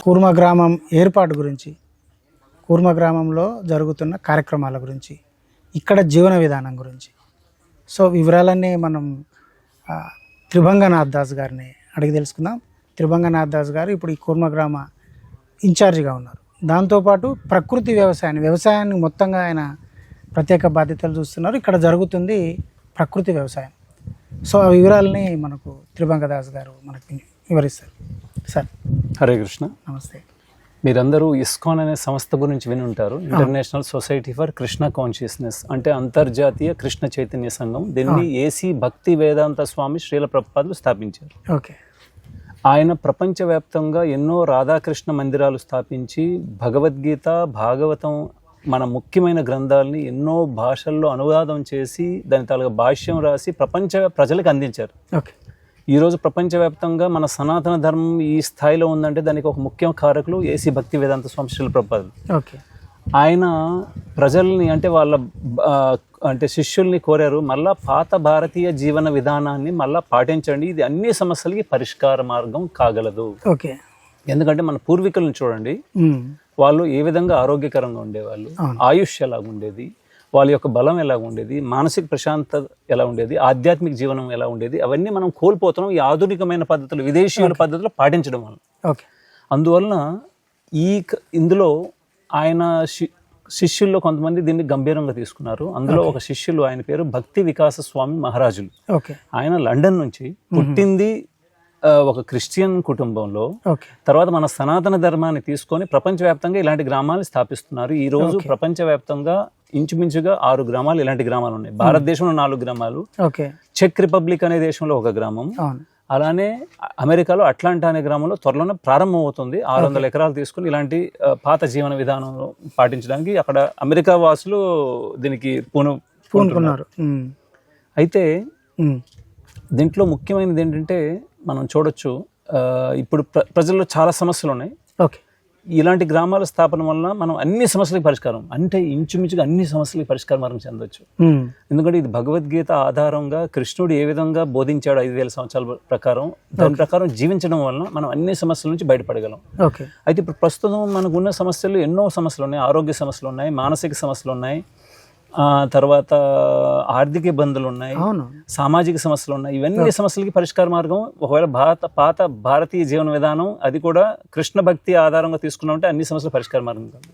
కూర్మ గ్రామం ఏర్పాటు గురించి, కూర్మ గ్రామంలో జరుగుతున్న కార్యక్రమాల గురించి, ఇక్కడ జీవన విధానం గురించి సో వివరాలన్నీ మనం త్రిభంగనాథ్ దాస్ గారిని అడిగి తెలుసుకుందాం. త్రిభంగనాథ్ దాస్ గారు ఇప్పుడు ఈ కూర్మ గ్రామ ఇన్ఛార్జిగా ఉన్నారు. దాంతోపాటు ప్రకృతి వ్యవసాయాన్ని మొత్తంగా ఆయన ప్రత్యేక బాధ్యతలు చూస్తున్నారు. ఇక్కడ జరుగుతుంది ప్రకృతి వ్యవసాయం. సో ఆ వివరాలని మనకు త్రిభంగదాస్ గారు మనకి వివరిస్తారు. సార్ హరే కృష్ణ. నమస్తే. మీరందరూ ఇస్కాన్ అనే సంస్థ గురించి విని ఉంటారు. International society for Krishna consciousness, అంటే అంతర్జాతీయ కృష్ణ చైతన్య సంఘం. దీన్ని ఏసీ భక్తి వేదాంత స్వామి శ్రీల ప్రభుపాదులు స్థాపించారు. ఓకే. ఆయన ప్రపంచవ్యాప్తంగా ఎన్నో రాధాకృష్ణ మందిరాలు స్థాపించి భగవద్గీత, భాగవతం మన ముఖ్యమైన గ్రంథాలని ఎన్నో భాషల్లో అనువాదం చేసి దాని తాలూకా భాష్యం రాసి ప్రపంచ ప్రజలకు అందించారు. ఓకే. ఈరోజు ప్రపంచవ్యాప్తంగా మన సనాతన ధర్మం ఈ స్థాయిలో ఉందంటే దానికి ఒక ముఖ్య కారకులు ఏసీ భక్తి వేదాంత స్వామి శ్రీల ప్రభుపాదులు. ఓకే. ఆయన ప్రజల్ని అంటే శిష్యుల్ని కోరారు, మళ్ళా పాత భారతీయ జీవన విధానాన్ని మళ్ళా పాటించండి, ఇది అన్ని సమస్యలకి పరిష్కార మార్గం కాగలదు. ఓకే. ఎందుకంటే మన పూర్వీకులను చూడండి, వాళ్ళు ఏ విధంగా ఆరోగ్యకరంగా ఉండేవాళ్ళు, ఆయుష్ ఎలా ఉండేది, వాళ్ళ యొక్క బలం ఎలా ఉండేది, మానసిక ప్రశాంతత ఎలా ఉండేది, ఆధ్యాత్మిక జీవనం ఎలా ఉండేది, అవన్నీ మనం కోల్పోతున్నాం ఈ ఆధునికమైన పద్ధతులు, విదేశీయుల పద్ధతులు పాటించడం వల్ల. ఓకే. అందువలన ఇందులో ఆయన శిష్యుల్లో కొంతమంది దీన్ని గంభీరంగా తీసుకున్నారు. అందులో ఒక శిష్యులు, ఆయన పేరు భక్తి వికాస స్వామి మహారాజులు. ఓకే. ఆయన లండన్ నుంచి పుట్టింది ఒక క్రిస్టియన్ కుటుంబంలో. తర్వాత మన సనాతన ధర్మాన్ని తీసుకొని ప్రపంచవ్యాప్తంగా ఇలాంటి గ్రామాలను స్థాపిస్తున్నారు. ఈ రోజు ప్రపంచవ్యాప్తంగా ఇంచుమించుగా 6 గ్రామాలు ఇలాంటి గ్రామాలు ఉన్నాయి. భారతదేశంలో 4 గ్రామాలు, చెక్ రిపబ్లిక్ అనే దేశంలో ఒక గ్రామం, అలానే అమెరికాలో అట్లాంటా అనే గ్రామంలో త్వరలోనే ప్రారంభం అవుతుంది. 600 ఎకరాలు తీసుకుని ఇలాంటి పాత జీవన విధానం పాటించడానికి అక్కడ అమెరికా వాసులు దీనికి పూనుకున్నారు. అయితే దీంట్లో ముఖ్యమైనది ఏంటంటే మనం చూడొచ్చు, ఇప్పుడు ప్రజల్లో చాలా సమస్యలు ఉన్నాయి. ఓకే. ఇలాంటి గ్రామాల స్థాపన వలన మనం అన్ని సమస్యలకు పరిష్కారం, అంటే ఇంచుమించుగా అన్ని సమస్యలకు పరిష్కార మార్గం చెందొచ్చు. ఎందుకంటే ఇది భగవద్గీత ఆధారంగా కృష్ణుడు ఏ విధంగా బోధించాడు 5000 సంవత్సరాల ప్రకారం, దాని ప్రకారం జీవించడం వలన మనం అన్ని సమస్యల నుంచి బయటపడగలం. అయితే ఇప్పుడు ప్రస్తుతం మనకు ఉన్న సమస్యలు ఎన్నో సమస్యలు ఉన్నాయి. ఆరోగ్య సమస్యలు ఉన్నాయి, మానసిక సమస్యలు ఉన్నాయి, తర్వాత ఆర్థిక ఇబ్బందులు ఉన్నాయి, సామాజిక సమస్యలు ఉన్నాయి. ఇవన్నీ సమస్యలకి పరిష్కార మార్గం ఒకవేళ పాత భారతీయ జీవన విధానం అది కూడా కృష్ణ భక్తి ఆధారంగా తీసుకున్నామంటే అన్ని సమస్యలు పరిష్కార మార్గం కాదు.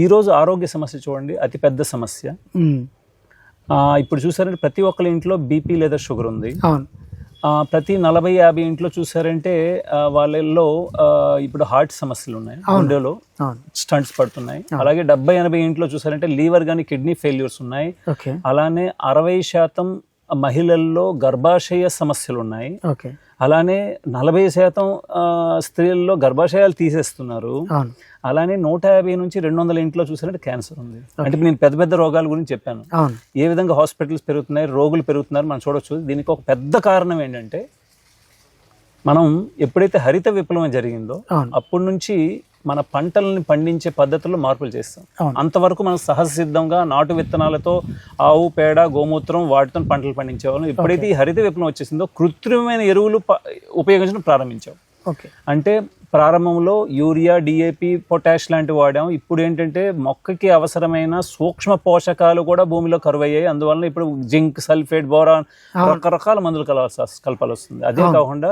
ఈ రోజు ఆరోగ్య సమస్య చూడండి, అతి పెద్ద సమస్య. ఇప్పుడు చూసారంటే ప్రతి ఒక్కరి ఇంట్లో బీపీ లేదా షుగర్ ఉంది. ప్రతి 40-50 ఇంట్లో చూసారంటే వాళ్ళల్లో ఇప్పుడు హార్ట్ సమస్యలు ఉన్నాయి, గుండెలో స్టంట్స్ పడుతున్నాయి. అలాగే 70-80 ఇంట్లో చూసారంటే లీవర్ గానీ కిడ్నీ ఫెయిల్యూర్స్ ఉన్నాయి. అలానే 60% మహిళల్లో గర్భాశయ సమస్యలు ఉన్నాయి. అలానే 40% స్త్రీల్లో గర్భాశయాలు తీసేస్తున్నారు. అలానే 150 నుంచి 200 ఇంట్లో చూసారంటే క్యాన్సర్ ఉంది. అంటే నేను పెద్ద పెద్ద రోగాల గురించి చెప్పాను, ఏ విధంగా హాస్పిటల్స్ పెరుగుతున్నాయి, రోగులు పెరుగుతున్నారు మనం చూడొచ్చు. దీనికి ఒక పెద్ద కారణం ఏంటంటే మనం ఎప్పుడైతే హరిత విప్లవం జరిగిందో అప్పటి నుంచి మన పంటలను పండించే పద్ధతుల్లో మార్పులు చేస్తాం. అంతవరకు మనం సహజ సిద్ధంగా నాటు విత్తనాలతో ఆవు పేడ, గోమూత్రం వాటితో పంటలు పండించేవాళ్ళం. ఎప్పుడైతే ఈ హరిత విప్లవం వచ్చేసిందో కృత్రిమమైన ఎరువులు ఉపయోగించడం ప్రారంభించాం. అంటే ప్రారంభంలో యూరియా, డిఏపి, పొటాష్ లాంటివి వాడాం. ఇప్పుడు ఏంటంటే మొక్కకి అవసరమైన సూక్ష్మ పోషకాలు కూడా భూమిలో కరువయ్యాయి. అందువల్ల ఇప్పుడు జింక్, సల్ఫేట్, బోరాన్ రకరకాల మందులు కలపాల్సి వస్తుంది. అదే కాకుండా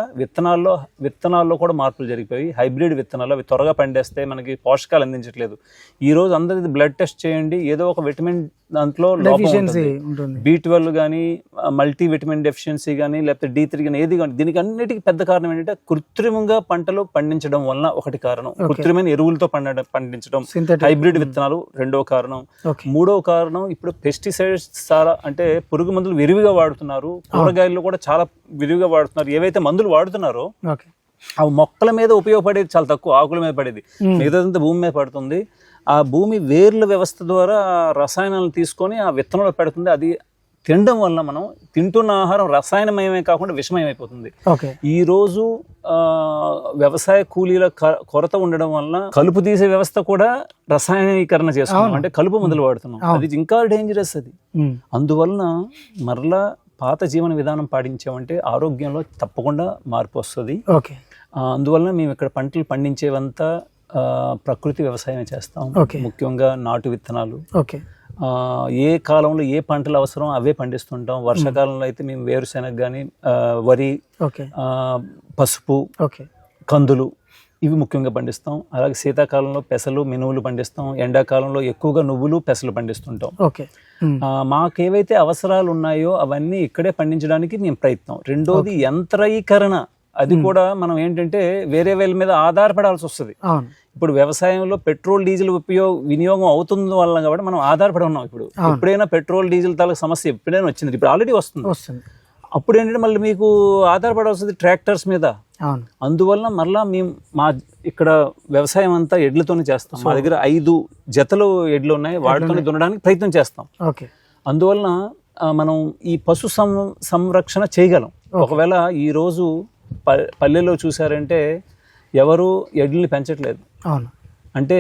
విత్తనాల్లో కూడా మార్పులు జరిగిపోయి హైబ్రిడ్ విత్తనాలు అవి త్వరగా పండేస్తే మనకి పోషకాలు అందించట్లేదు. ఈ రోజు అందరిది బ్లడ్ టెస్ట్ చేయండి, ఏదో ఒక విటమిన్ దాంట్లో B12 కానీ, మల్టీ విటమిన్ డెఫిషియన్సీ కానీ, లేకపోతే D3 కానీ, ఏది కానీ. దీనికి అన్నిటికీ పెద్ద కారణం ఏంటంటే కృత్రిమంగా పంటలు పండించడం వలన ఒకటి కారణం, కృత్రిమైన ఎరువులతో పండించడం, హైబ్రిడ్ విత్తనాలు రెండో కారణం. మూడో కారణం ఇప్పుడు పెస్టిసైడ్స్ చాలా, అంటే పురుగు మందులు విరివిగా వాడుతున్నారు. కూరగాయల్లో కూడా చాలా విరివిగా వాడుతున్నారు. ఏవైతే మందులు వాడుతున్నారో అవి మొక్కల మీద ఉపయోగపడేది చాలా తక్కువ, ఆకుల మీద పడేది, మిగతాదంతా భూమి మీద పడుతుంది. ఆ భూమి వేర్ల వ్యవస్థ ద్వారా రసాయనాలను తీసుకొని ఆ విత్తనంలో పెడుతుంది. అది తినడం వల్ల మనం తింటున్న ఆహారం రసాయనమయమే కాకుండా విషమయమైపోతుంది. ఈ రోజు వ్యవసాయ కూలీల కొరత ఉండడం వల్ల కలుపు తీసే వ్యవస్థ కూడా రసాయనీకరణ చేస్తున్నాం, అంటే కలుపు మందులు వాడుతున్నాం. అది ఇంకా డేంజరస్ అది. అందువలన మరలా పాత జీవన విధానం పాటించామంటే ఆరోగ్యంలో తప్పకుండా మార్పు వస్తుంది. అందువలన మేము ఇక్కడ పంటలు పండించేవంతా ప్రకృతి వ్యవసాయం చేస్తాం. ముఖ్యంగా నాటు విత్తనాలు. ఏ కాలంలో ఏ పంటలు అవసరం అవే పండిస్తుంటాం. వర్షాకాలంలో అయితే మేము వేరుశెనగ కానీ, వరి, పసుపు, కందులు ఇవి ముఖ్యంగా పండిస్తాం. అలాగే శీతాకాలంలో పెసలు, మినువులు పండిస్తాం. ఎండాకాలంలో ఎక్కువగా నువ్వులు, పెసలు పండిస్తుంటాం. మాకేవైతే అవసరాలు ఉన్నాయో అవన్నీ ఇక్కడే పండించడానికి మేము ప్రయత్నం. రెండోది యంత్రీకరణ. అది కూడా మనం ఏంటంటే వేరే వాళ్ళ మీద ఆధారపడాల్సి వస్తుంది. ఇప్పుడు వ్యవసాయంలో పెట్రోల్ డీజిల్ వినియోగం అవుతుంది వల్ల కాబట్టి మనం ఆధారపడి ఉన్నాం. ఇప్పుడు ఎప్పుడైనా పెట్రోల్ డీజిల్ తాలూకు సమస్య ఎప్పుడైనా వచ్చింది, ఇప్పుడు ఆల్రెడీ వస్తుంది. అప్పుడు ఏంటంటే మళ్ళీ మీకు ఆధారపడాల్సింది ట్రాక్టర్స్ మీద. అందువల్ల మళ్ళీ మేము ఇక్కడ వ్యవసాయం అంతా ఎడ్లతోనే చేస్తాం. మా దగ్గర 5 జతలు ఎడ్లు ఉన్నాయి, వాటితోనే దున్నడానికి ప్రయత్నం చేస్తాం. అందువలన మనం ఈ పశు సంరక్షణ చేయగలం. ఒకవేళ ఈ రోజు పల్లెల్లో చూసారంటే ఎవరు ఎడ్లని పెంచట్లేదు. అంటే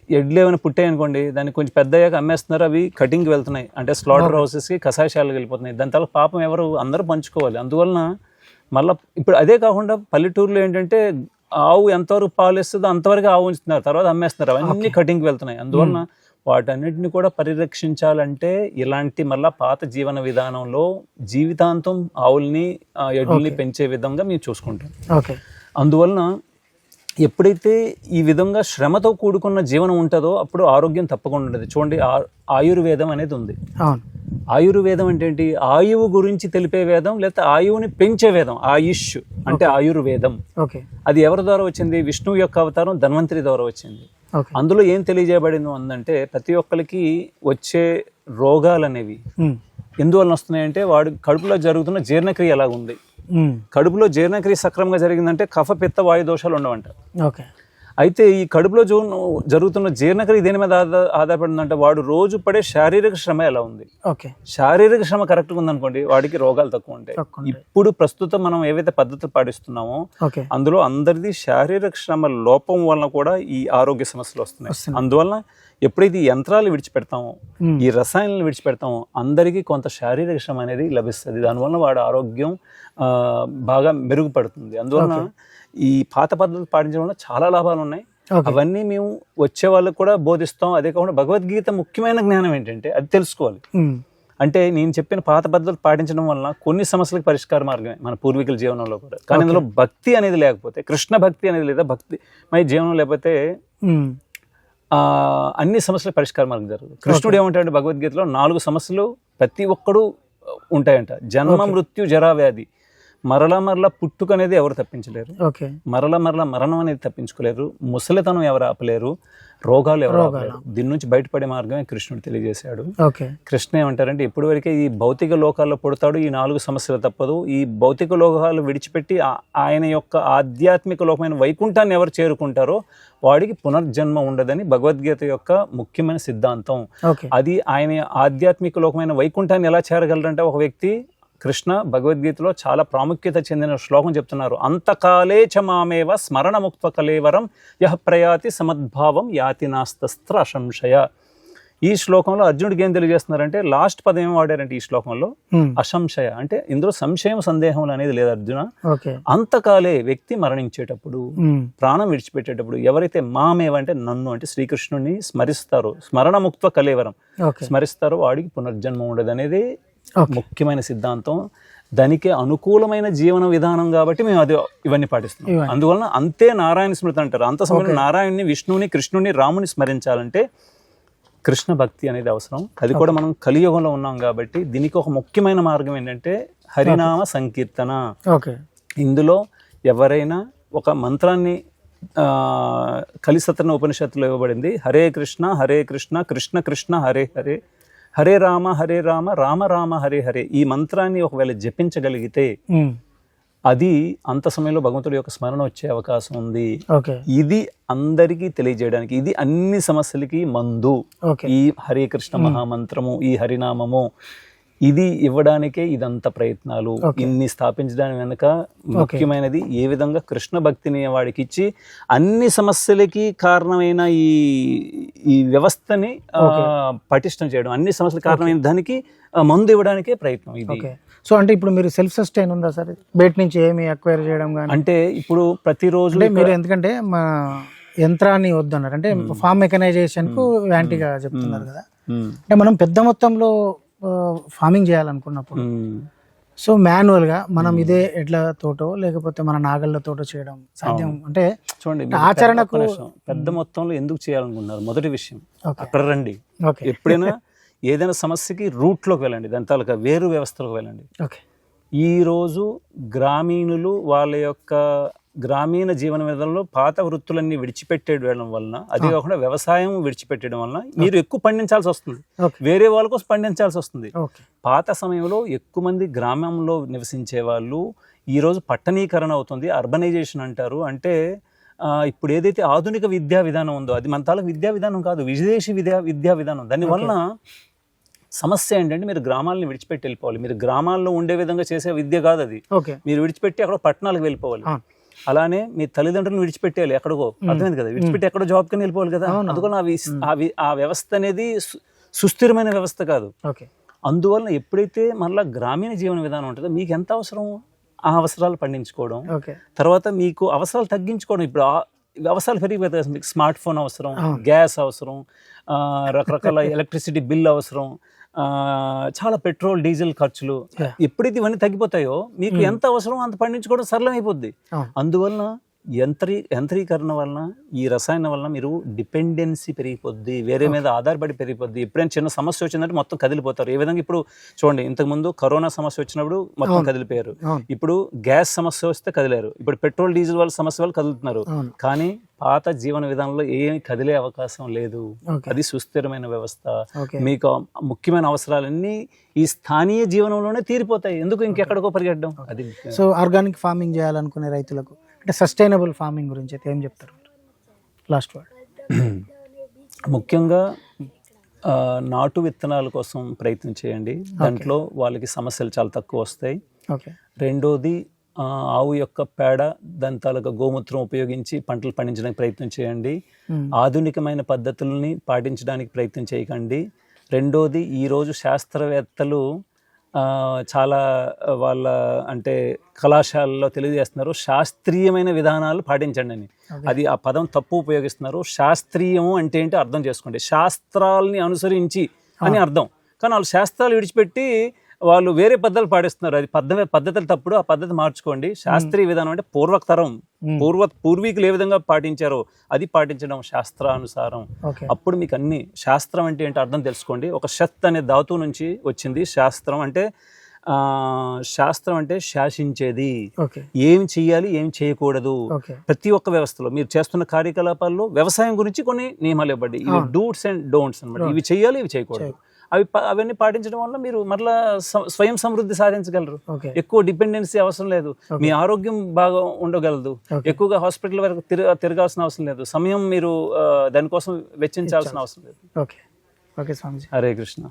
ఎడ్లు ఏమైనా పుట్టాయనుకోండి, దాన్ని కొంచెం పెద్ద అయ్యాక అమ్మేస్తున్నారు. అవి కటింగ్కి వెళ్తున్నాయి, అంటే స్లాటర్ హౌసెస్కి, కషాయశాలకు వెళ్ళిపోతున్నాయి. దాని తర్వాత పాపం ఎవరు అందరూ పంచుకోవాలి. అందువలన మళ్ళీ ఇప్పుడు అదే కాకుండా పల్లెటూరులో ఏంటంటే ఆవు ఎంతవరకు పాలు ఇస్తుందో అంతవరకు ఆవు ఉంచుతున్నారు, తర్వాత అమ్మేస్తున్నారు. అవన్నీ కటింగ్కి వెళ్తున్నాయి. అందువలన వాటన్నిటిని కూడా పరిరక్షించాలంటే ఇలాంటి మళ్ళీ పాత జీవన విధానంలో జీవితాంతం ఆవుల్ని, ఎడ్లని పెంచే విధంగా మేము చూసుకుంటాం. అందువలన ఎప్పుడైతే ఈ విధంగా శ్రమతో కూడుకున్న జీవనం ఉంటుందో అప్పుడు ఆరోగ్యం తప్పకుండా ఉంటుంది. చూడండి, ఆయుర్వేదం అనేది ఉంది. ఆయుర్వేదం అంటే ఏంటి? ఆయువు గురించి తెలిపే వేదం, లేకపోతే ఆయువుని పెంచే వేదం. ఆయుష్ అంటే ఆయుర్వేదం. అది ఎవరి ద్వారా వచ్చింది? విష్ణువు యొక్క అవతారం ధన్వంతరి ద్వారా వచ్చింది. అందులో ఏం తెలియజేయబడింది అందంటే ప్రతి ఒక్కరికి వచ్చే రోగాలు అనేవి ఎందువలన వస్తున్నాయంటే వాడు కడుపులో జరుగుతున్న జీర్ణక్రియ ఎలాగుంది. కడుపులో జీర్ణక్రియ సక్రమంగా జరిగిందంటే కఫ, పిత్త, వాయు దోషాలు ఉండవంట. అయితే ఈ కడుపులో జరుగుతున్న జీర్ణక్రియ దేని మీద ఆధారపడిందంటే వాడు రోజు పడే శారీరక శ్రమ ఎలా ఉంది. శారీరక శ్రమ కరెక్ట్గా ఉందనుకోండి, వాడికి రోగాలు తక్కువ ఉంటాయి. ఇప్పుడు ప్రస్తుతం మనం ఏవైతే పద్ధతులు పాటిస్తున్నామో అందులో అందరిది శారీరక శ్రమ లోపం వలన కూడా ఈ ఆరోగ్య సమస్యలు వస్తున్నాయి. అందువలన ఎప్పుడైతే ఈ యంత్రాలు విడిచిపెడతామో, ఈ రసాయనాలు విడిచిపెడతామో అందరికీ కొంత శారీరక శ్రమ అనేది లభిస్తుంది. దానివల్ల వాడి ఆరోగ్యం బాగా మెరుగుపడుతుంది. అందువలన ఈ పాత పద్ధతులు పాటించడం వల్ల చాలా లాభాలు ఉన్నాయి. అవన్నీ మేము వచ్చే వాళ్ళకు కూడా బోధిస్తాం. అదే కాకుండా భగవద్గీత ముఖ్యమైన జ్ఞానం ఏంటంటే అది తెలుసుకోవాలి. అంటే నేను చెప్పిన పాత పద్ధతులు పాటించడం వల్ల కొన్ని సమస్యలకు పరిష్కార మార్గమే మన పూర్వీకుల జీవనంలో కూడా. కానీ అందులో భక్తి అనేది లేకపోతే, కృష్ణ భక్తి అనేది లేదా భక్తి మన జీవనం లేకపోతే అన్ని సమస్యలకు పరిష్కార మార్గం జరగదు. కృష్ణుడు ఏమంటాడు భగవద్గీతలో? 4 సమస్యలు ప్రతి ఒక్కడు ఉంటాయంట. జన్మ, మృత్యు, జరా, వ్యాధి. మరల పుట్టుక అనేది ఎవరు తప్పించలేరు. మరల మరణం అనేది తప్పించుకోలేరు. ముసలితనం ఎవరు ఆపలేరు. రోగాలు ఎవరు ఆపలేరు. దీని నుంచి బయటపడే మార్గమే కృష్ణుడు తెలియజేశాడు. కృష్ణ ఏమంటారంటే ఇప్పటి వరకే ఈ భౌతిక లోకాల్లో పుడతాడు, ఈ 4 సమస్యలు తప్పదు. ఈ భౌతిక లోకాలు విడిచిపెట్టి ఆయన యొక్క ఆధ్యాత్మిక లోకమైన వైకుంఠాన్ని ఎవరు చేరుకుంటారో వాడికి పునర్జన్మ ఉండదని భగవద్గీత యొక్క ముఖ్యమైన సిద్ధాంతం. అది ఆయన ఆధ్యాత్మిక లోకమైన వైకుంఠాన్ని ఎలా చేరగలరంటే ఒక వ్యక్తి కృష్ణ భగవద్గీతలో చాలా ప్రాముఖ్యత చెందిన శ్లోకం చెప్తున్నారు. అంతకాలే చ మామేవ స్మరణముక్త కలేవరం యః ప్రయాతి సమద్భావం యాతి నాస్తస్త్ర అసంశయ. ఈ శ్లోకంలో అర్జునుడికి ఏం తెలియజేస్తున్నారంటే లాస్ట్ పదం ఏం వాడారంటే ఈ శ్లోకంలో అసంశయ అంటే ఇందులో సంశయం, సందేహం అనేది లేదు అర్జున. అంతకాలే వ్యక్తి మరణించేటప్పుడు, ప్రాణం విడిచిపెట్టేటప్పుడు ఎవరైతే మామేవ అంటే నన్ను అంటే శ్రీకృష్ణుడిని స్మరిస్తారో, స్మరణముక్త కలేవరం స్మరిస్తారో వాడికి పునర్జన్మ ఉండదు అనేది ముఖ్యమైన సిద్ధాంతం. దానికి అనుకూలమైన జీవన విధానం కాబట్టి మేము అది ఇవన్నీ పాటిస్తున్నాం. అందువలన అంతే నారాయణ స్మృతి అంటారు. అంత సమయంలో నారాయణని, విష్ణువుని, కృష్ణుని, రాముని స్మరించాలంటే కృష్ణ భక్తి అనేది అవసరం. అది కూడా మనం కలియుగంలో ఉన్నాం కాబట్టి దీనికి ఒక ముఖ్యమైన మార్గం ఏంటంటే హరినామ సంకీర్తన. ఇందులో ఎవరైనా ఒక మంత్రాన్ని కలిసతన ఉపనిషత్తులో ఇవ్వబడింది. హరే కృష్ణ కృష్ణ కృష్ణ హరే హరే, హరే రామ రామ రామ హరే హరే. ఈ మంత్రాన్ని ఒకవేళ జపించగలిగితే అది అంత సమయంలో భగవంతుడి యొక్క స్మరణ వచ్చే అవకాశం ఉంది. ఇది అందరికీ తెలియజేయడానికి, ఇది అన్ని సమస్యలకి మందు. ఈ హరే కృష్ణ మహామంత్రము, ఈ హరినామము ఇది ఇవ్వడానికే ఇదంత ప్రయత్నాలు. ఇన్ని స్థాపించడానికి వెనుక ముఖ్యమైనది ఏ విధంగా కృష్ణ భక్తిని వాడికి ఇచ్చి అన్ని సమస్యలకి కారణమైన ఈ వ్యవస్థని పటిష్టం చేయడం, అన్ని సమస్యలకు కారణమైన దానికి మందు ఇవ్వడానికే ప్రయత్నం ఇది. సో అంటే ఇప్పుడు మీరు సెల్ఫ్ సస్టైన్ ఉందా సార్, బయట నుంచి ఏమి అక్వైర్ చేయడం కానీ? అంటే ఇప్పుడు ప్రతిరోజు మీరు ఎందుకంటే మా యంత్రాన్ని వద్దన్నారు అంటే ఫార్మ్ మెకనైజేషన్ కు యాంటీగా చెప్తున్నారు కదా, అంటే మనం పెద్ద మొత్తంలో ఫార్మింగ్ చేయాలనుకున్నప్పుడు సో మాన్యువల్ గా మనం ఇదే ఎడ్ల తోటో లేకపోతే మన నాగళ్ళతోటో చేయడం సాధ్యం? అంటే చూడండి, ఆచరణకు పెద్ద మొత్తంలో ఎందుకు చేయాలనుకుంటున్నారు? మొదటి విషయం అక్కడ రండి. ఎప్పుడైనా ఏదైనా సమస్యకి రూట్లోకి వెళ్ళండి, దాని తాలూకా వేరు వ్యవస్థలోకి వెళ్ళండి. ఈరోజు గ్రామీణులు వాళ్ళ యొక్క గ్రామీణ జీవన విధానంలో పాత వృత్తులన్నీ విడిచిపెట్టేయడం వలన, అదే కాకుండా వ్యవసాయం విడిచిపెట్టడం వలన మీరు ఎక్కువ పండించాల్సి వస్తుంది, వేరే వాళ్ళ కోసం పండించాల్సి వస్తుంది. పాత సమయంలో ఎక్కువ మంది గ్రామంలో నివసించే వాళ్ళు ఈరోజు పట్టణీకరణ అవుతుంది, అర్బనైజేషన్ అంటారు. అంటే ఇప్పుడు ఏదైతే ఆధునిక విద్యా విధానం ఉందో అది మన తాలూకు విద్యా విధానం కాదు, విదేశీ విద్యా విధానం. దానివలన సమస్య ఏంటంటే మీరు గ్రామాలను విడిచిపెట్టి వెళ్ళిపోవాలి. మీరు గ్రామాల్లో ఉండే విధంగా చేసే విద్య కాదు అది. మీరు విడిచిపెట్టి అక్కడ పట్టణాలకు వెళ్ళిపోవాలి. అలానే మీ తల్లిదండ్రులను విడిచిపెట్టేయాలి ఎక్కడికో, అర్థమైంది కదా, విడిచిపెట్టి ఎక్కడో జాబ్ కింద వెళ్ళిపోవాలి కదా. అందుకని ఆ వ్యవస్థ అనేది సుస్థిరమైన వ్యవస్థ కాదు. అందువలన ఎప్పుడైతే మళ్ళీ గ్రామీణ జీవన విధానం ఉంటుందో మీకు ఎంత అవసరం ఆ అవసరాలు పండించుకోవడం, తర్వాత మీకు అవసరాలు తగ్గించుకోవడం. ఇప్పుడు అవసరాలు పెరిగిపోతాయి, మీకు స్మార్ట్ ఫోన్ అవసరం, గ్యాస్ అవసరం, రకరకాల ఎలక్ట్రిసిటీ బిల్ అవసరం, చాలా పెట్రోల్ డీజిల్ ఖర్చులు. ఎప్పుడైతే ఇవన్నీ తగ్గిపోతాయో మీకు ఎంత అవసరం అంత పండించుకోవడం సరళం అయిపోద్ది. అందువలన యంత్రీకరణ వలన, ఈ రసాయన వలన మీరు డిపెండెన్సీ పెరిగిపోద్ది, వేరే మీద ఆధారపడి పెరిగిపోద్ది. ఎప్పుడైనా చిన్న సమస్య వచ్చిందంటే మొత్తం కదిలిపోతారు. ఏ విధంగా ఇప్పుడు చూడండి, ఇంతకుముందు కరోనా సమస్య వచ్చినప్పుడు మొత్తం కదిలిపోయారు, ఇప్పుడు గ్యాస్ సమస్య వస్తే కదిలారు, ఇప్పుడు పెట్రోల్ డీజిల్ వాళ్ళ సమస్య వాళ్ళు కదులుతున్నారు. కానీ పాత జీవన విధానంలో ఏమి కదిలే అవకాశం లేదు, అది సుస్థిరమైన వ్యవస్థ. మీకు ముఖ్యమైన అవసరాలన్నీ ఈ స్థానియ జీవనంలోనే తీరిపోతాయి, ఎందుకు ఇంకెక్కడికో పరిగెట్టడం. అది సో ఆర్గానిక్ ఫార్మింగ్ చేయాలనుకునే రైతులకు అంటే సస్టైనబుల్ ఫార్మింగ్ గురించి అయితే ఏం చెప్తారు లాస్ట్ వర్డ్? ముఖ్యంగా నాటు విత్తనాల కోసం ప్రయత్నం చేయండి, దాంట్లో వాళ్ళకి సమస్యలు చాలా తక్కువ వస్తాయి. రెండోది ఆవు యొక్క పేడ, దాని తాలూకా గోమూత్రం ఉపయోగించి పంటలు పండించడానికి ప్రయత్నం చేయండి. ఆధునికమైన పద్ధతుల్ని పాటించడానికి ప్రయత్నం చేయకండి. రెండోది, ఈరోజు శాస్త్రవేత్తలు చాలా వాళ్ళ అంటే కళాశాలలో తెలియజేస్తున్నారు శాస్త్రీయమైన విధానాలు పాటించండి అని. అది ఆ పదం తప్పు ఉపయోగిస్తున్నారు. శాస్త్రీయము అంటే ఏంటి అర్థం చేసుకోండి, శాస్త్రాలని అనుసరించి అని అర్థం. కానీ వాళ్ళు శాస్త్రాలు విడిచిపెట్టి వాళ్ళు వేరే పద్ధతులు పాటిస్తున్నారు. అది పద్ధతులు తప్పుడు, ఆ పద్ధతి మార్చుకోండి. శాస్త్రీయ విధానం అంటే పూర్వతరం పూర్వీకులు ఏ విధంగా పాటించారో అది పాటించడం శాస్త్రానుసారం. అప్పుడు మీకు అన్ని శాస్త్రం అంటే ఏంటి అర్థం తెలుసుకోండి. ఒక షత్ అనే ధాతువు నుంచి వచ్చింది శాస్త్రం అంటే. శాస్త్రం అంటే శాసించేది, ఏం చెయ్యాలి ఏం చేయకూడదు. ప్రతి ఒక్క వ్యవస్థలో మీరు చేస్తున్న కార్యకలాపాల్లో వ్యవసాయం గురించి కొన్ని నియమాలు ఇవ్వండి, ఇవి డూట్స్ అండ్ డోంట్స్ అనమాట. ఇవి చెయ్యాలి ఇవి చేయకూడదు. అవన్నీ పాటించడం వల్ల మీరు మరలా స్వయం సమృద్ధి సాధించగలరు. ఎక్కువ డిపెండెన్సీ అవసరం లేదు, మీ ఆరోగ్యం బాగా ఉండగలదు, ఎక్కువగా హాస్పిటల్ వరకు తిరగాల్సిన అవసరం లేదు, సమయం మీరు దానికోసం వెచ్చించాల్సిన అవసరం లేదు. ఓకే స్వామిజీ. హరే కృష్ణ.